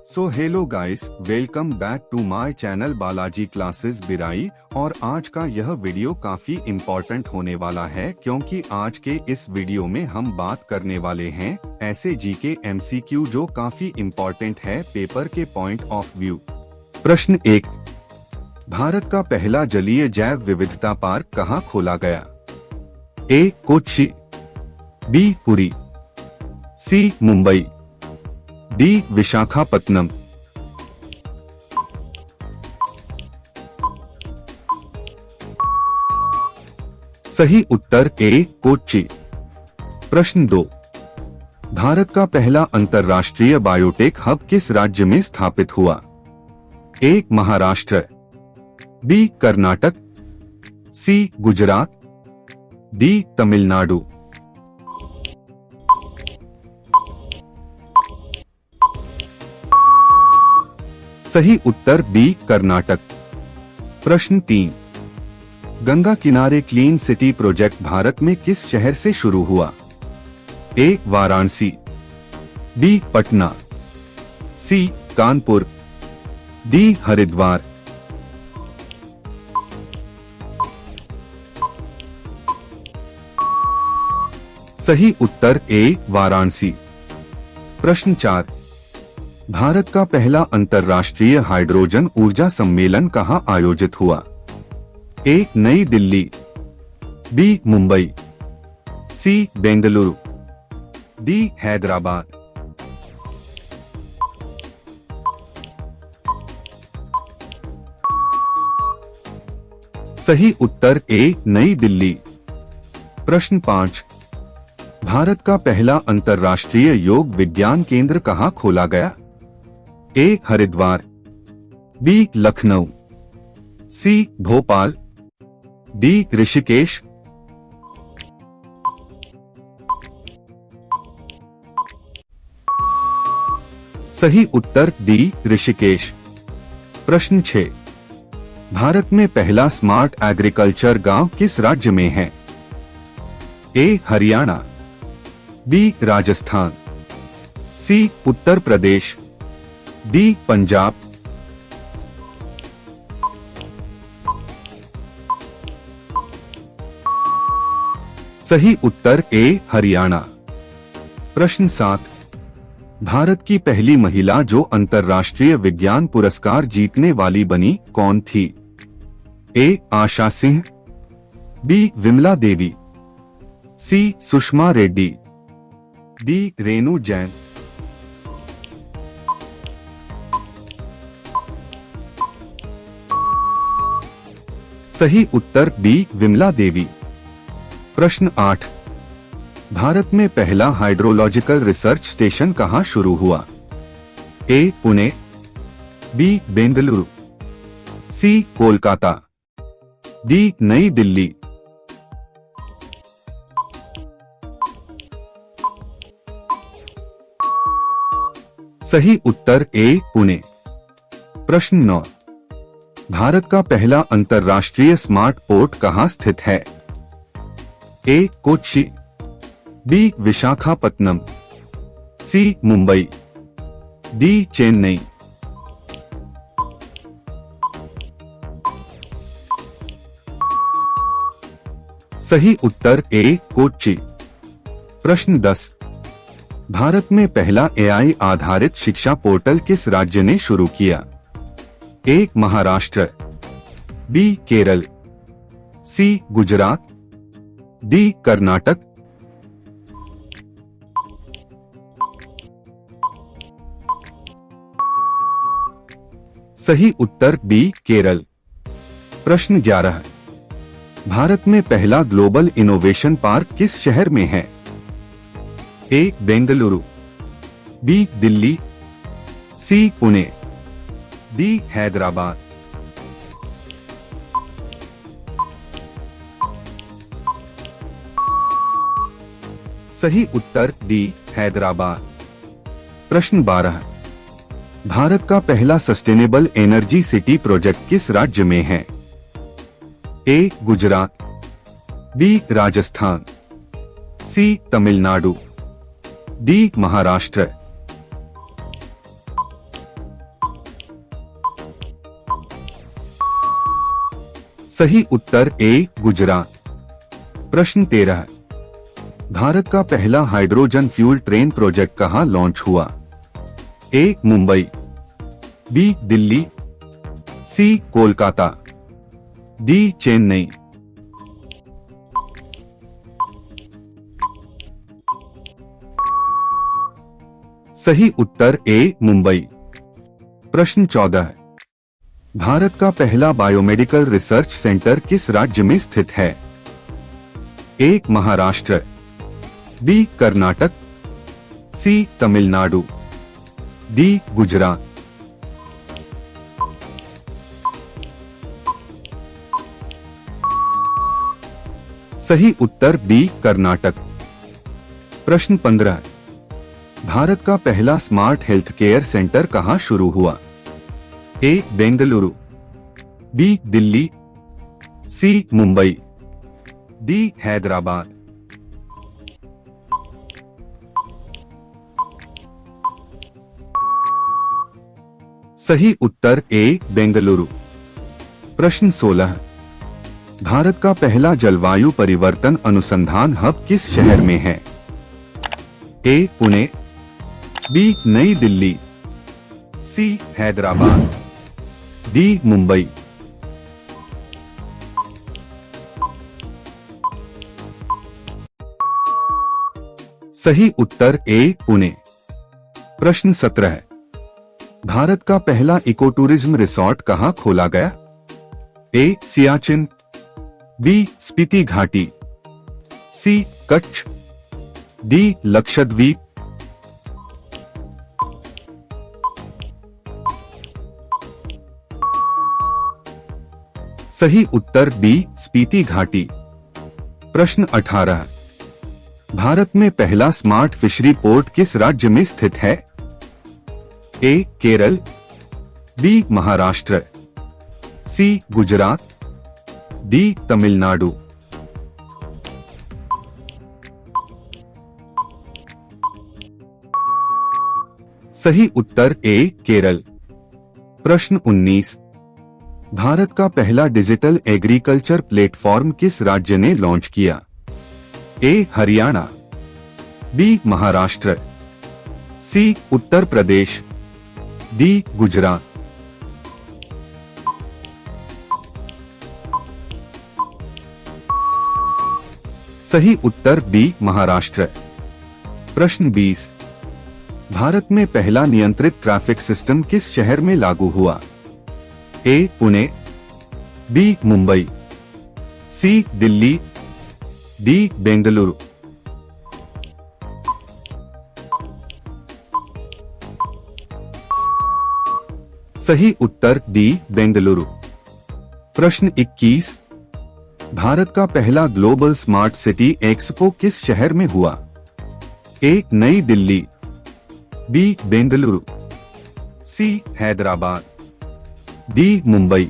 So hello guys, welcome back to my channel Balaji classes Birai. और आज का यह वीडियो काफी इम्पोर्टेंट होने वाला है क्योंकि आज के इस वीडियो में हम बात करने वाले हैं ऐसे जीके एमसीक्यू जो काफी इम्पोर्टेंट है पेपर के पॉइंट ऑफ व्यू। प्रश्न 1, भारत का पहला जलीय जैव विविधता पार्क कहाँ खोला गया? ए कोच्चि, बी पुरी, सी मुंबई, डी विशाखापत्तनम। सही उत्तर ए कोच्चि। प्रश्न 2, भारत का पहला अंतर्राष्ट्रीय बायोटेक हब किस राज्य में स्थापित हुआ? ए महाराष्ट्र, बी कर्नाटक, सी गुजरात, डी तमिलनाडु। सही उत्तर बी कर्नाटक। प्रश्न 3, गंगा किनारे क्लीन सिटी प्रोजेक्ट भारत में किस शहर से शुरू हुआ? ए वाराणसी, बी पटना, सी कानपुर, डी हरिद्वार। सही उत्तर ए वाराणसी। प्रश्न 4, भारत का पहला अंतर्राष्ट्रीय हाइड्रोजन ऊर्जा सम्मेलन कहाँ आयोजित हुआ? ए नई दिल्ली, बी मुंबई, सी बेंगलुरु, डी हैदराबाद। सही उत्तर ए नई दिल्ली। प्रश्न 5, भारत का पहला अंतर्राष्ट्रीय योग विज्ञान केंद्र कहाँ खोला गया? ए हरिद्वार, बी लखनऊ, सी भोपाल, डी ऋषिकेश। सही उत्तर डी ऋषिकेश। प्रश्न 6, भारत में पहला स्मार्ट एग्रीकल्चर गांव किस राज्य में है? ए हरियाणा, बी राजस्थान, सी उत्तर प्रदेश, डी पंजाब। सही उत्तर ए हरियाणा। प्रश्न 7, भारत की पहली महिला जो अंतर्राष्ट्रीय विज्ञान पुरस्कार जीतने वाली बनी कौन थी? ए आशा सिंह, बी विमला देवी, सी सुषमा रेड्डी, डी रेणु जैन। सही उत्तर बी विमला देवी। प्रश्न 8, भारत में पहला हाइड्रोलॉजिकल रिसर्च स्टेशन कहाँ शुरू हुआ? ए पुणे, बी बेंगलुरु, सी कोलकाता, डी नई दिल्ली। सही उत्तर ए पुणे। प्रश्न 9, भारत का पहला अंतर्राष्ट्रीय स्मार्ट पोर्ट कहाँ स्थित है? ए कोच्चि, बी विशाखापत्तनम, सी मुंबई, डी चेन्नई। सही उत्तर ए कोच्चि। प्रश्न 10, भारत में पहला एआई आधारित शिक्षा पोर्टल किस राज्य ने शुरू किया? ए महाराष्ट्र, बी केरल, सी गुजरात, डी कर्नाटक। सही उत्तर बी केरल। प्रश्न 11, भारत में पहला ग्लोबल इनोवेशन पार्क किस शहर में है? ए बेंगलुरु, बी दिल्ली, सी पुणे, डी हैदराबाद। सही उत्तर डी हैदराबाद। प्रश्न 12, भारत का पहला सस्टेनेबल एनर्जी सिटी प्रोजेक्ट किस राज्य में है? ए गुजरात, बी राजस्थान, सी तमिलनाडु, डी महाराष्ट्र। सही उत्तर ए गुजरात। प्रश्न 13, भारत का पहला हाइड्रोजन फ्यूल ट्रेन प्रोजेक्ट कहां लॉन्च हुआ? ए मुंबई, बी दिल्ली, सी कोलकाता, डी चेन्नई। सही उत्तर ए मुंबई। प्रश्न 14, भारत का पहला बायोमेडिकल रिसर्च सेंटर किस राज्य में स्थित है? ए महाराष्ट्र, बी कर्नाटक, सी तमिलनाडु, डी गुजरात। सही उत्तर बी कर्नाटक। प्रश्न 15, भारत का पहला स्मार्ट हेल्थ केयर सेंटर कहां शुरू हुआ? ए बेंगलुरु, बी दिल्ली, सी मुंबई, डी हैदराबाद। सही उत्तर ए बेंगलुरु। प्रश्न 16, भारत का पहला जलवायु परिवर्तन अनुसंधान हब किस शहर में है? ए पुणे, बी नई दिल्ली, सी हैदराबाद, डी मुंबई। सही उत्तर ए पुणे। प्रश्न 17, भारत का पहला इको टूरिज्म रिसोर्ट कहां खोला गया? ए सियाचिन, बी स्पीति घाटी, सी कच्छ, डी लक्षद्वीप। सही उत्तर बी स्पीति घाटी। प्रश्न 18, भारत में पहला स्मार्ट फिशरी पोर्ट किस राज्य में स्थित है? ए केरल, बी महाराष्ट्र, सी गुजरात, डी तमिलनाडु। सही उत्तर ए केरल। प्रश्न 19, भारत का पहला डिजिटल एग्रीकल्चर प्लेटफॉर्म किस राज्य ने लॉन्च किया? ए हरियाणा, बी महाराष्ट्र, सी उत्तर प्रदेश, डी गुजरात। सही उत्तर बी महाराष्ट्र। प्रश्न 20, भारत में पहला नियंत्रित ट्रैफिक सिस्टम किस शहर में लागू हुआ? ए पुणे, बी मुंबई, सी दिल्ली, डी बेंगलुरु। सही उत्तर डी बेंगलुरु। प्रश्न 21, भारत का पहला ग्लोबल स्मार्ट सिटी एक्सपो किस शहर में हुआ? ए नई दिल्ली, बी बेंगलुरु, सी हैदराबाद, डी मुंबई।